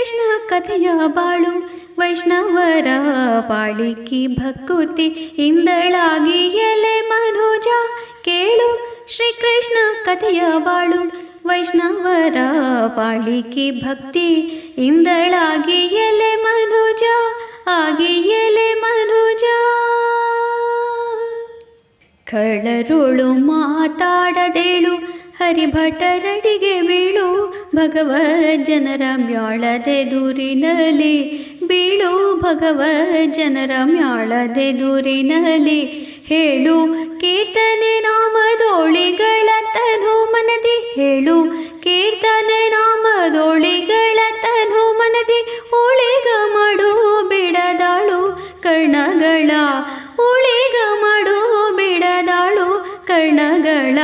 ಶ್ರೀಕೃಷ್ಣ ಕಥೆಯ ಬಾಳು ವೈಷ್ಣವರ ಪಾಳಿಕಿ ಭಕುತಿ ಇಂದಳಾಗಿ ಎಲೆ ಮನೋಜ ಕೇಳು ಶ್ರೀಕೃಷ್ಣ ಕಥೆಯ ಬಾಳು ವೈಷ್ಣವರ ಪಾಳಿಕಿ ಭಕ್ತಿ ಇಂದಳಾಗಿ ಎಲೆ ಮನೋಜ ಆಗಿ ಎಲೆ ಮನೋಜ ಕಳರುಳು ಮಾತಾಡದೇಳು ಹರಿಭಟರಡಿಗೆ ಬೀಳು ಭಗವಜ್ಜನರ ಮ್ಯಾಳದೆ ದೂರಿನಲ್ಲಿ ಬೀಳು ಭಗವಜ್ಜನರ ಮ್ಯಾಳದೆ ದೂರಿನಲ್ಲಿ ಹೇಳು ಕೀರ್ತನೆ ನಾಮದೋಳಿಗಳ ತನು ಮನದಿ ಹೇಳು ಕೀರ್ತನೆ ನಾಮದೋಳಿಗಳ ತನು ಮನದಿ ಉಳಿಗ ಮಾಡು ಬಿಡದಾಳು ಕರ್ಣಗಳ ಉಳಿಗ ಮಾಡು ಬಿಡದಾಳು ಕರ್ಣಗಳ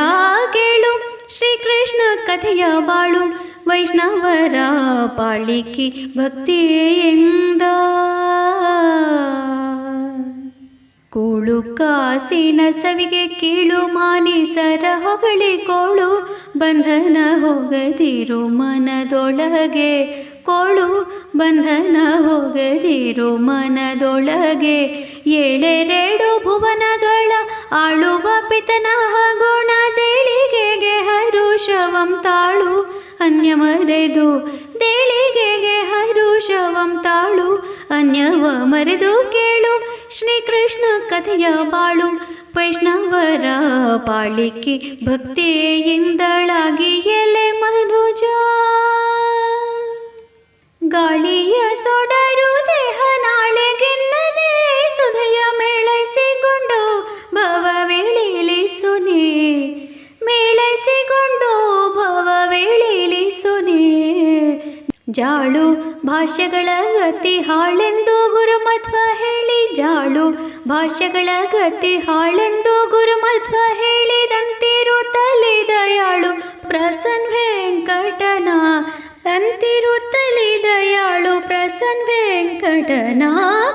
ಕೇಳು ಶ್ರೀಕೃಷ್ಣ ಕಥೆಯ ಬಾಳು ವೈಷ್ಣವರ ಪಾಳಿಕಿ ಭಕ್ತಿಯಿಂದ ಕೂಳು ಕಾಸಿನ ಸವಿಗೆ ಕೀಳು ಮಾನಿಸರ ಹೊಗಳಿಕೋಳು ಬಂಧನ ಹೋಗದಿರು ಮನದೊಳಗೆ ಕೋಳು ಬಂಧನ ಹೋಗದಿರು ಮನದೊಳಗೆ ಏಳೆರಡು ಭುವನಗಳ ಆಳುವ ಪಿತನ ಗುಣ ದೇಳಿಗೆಗೆ ಹರುಷವಂ ತಾಳು ಅನ್ಯ ಮರೆದು ದೇಳಿಗೆಗೆ ಹರುಷವಂ ತಾಳು ಅನ್ಯವ ಮರೆದು ಕೇಳು ಶ್ರೀಕೃಷ್ಣ ಕಥೆಯ ಬಾಳು ವೈಷ್ಣವರ ಪಾಳಿಕಿ ಭಕ್ತಿಯಿಂದಳಾಗಿ ಎಲೆ ಮನೋಜ ಗಾಳಿಯ ಸೊಡರು ದೇಹ ನಾಳೆಗೆನ್ನದೆ ಸುಧೆಯ ಮೇಳೈಸಿಕೊಂಡು ಭವವೇಳಿಲಿಸುನೆ ಮೇಳೈಸಿಕೊಂಡು ಭವವೇಳಿಲಿಸುನೆ ಜಾಳು ಭಾಷೆಗಳ ಗತಿ ಹಾಳೆಂದು ಗುರುಮಧ್ವ ಹೇಳಿ ಜಾಳು ಭಾಷೆಗಳ ಗತಿ ಹಾಳೆಂದು ಗುರುಮಧ್ವ ಹೇಳಿದಂತಿರುತ್ತಲೇ ದಯಾಳು ಪ್ರಸನ್ನ ವೆಂಕಟನ ಅಂತಿರುತ್ತಲೇ ದಯಾಳು ಪ್ರಸನ್ನ ವೆಂಕಟನ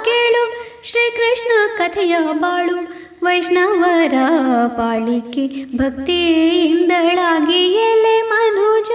ಕೇಳು ಶ್ರೀಕೃಷ್ಣ ಕಥೆಯ ಬಾಳು ವೈಷ್ಣವರ ಪಾಳಿಕಿ ಭಕ್ತಿಯಿಂದಳಾಗಿ ಎಲೆ ಮನೋಜ.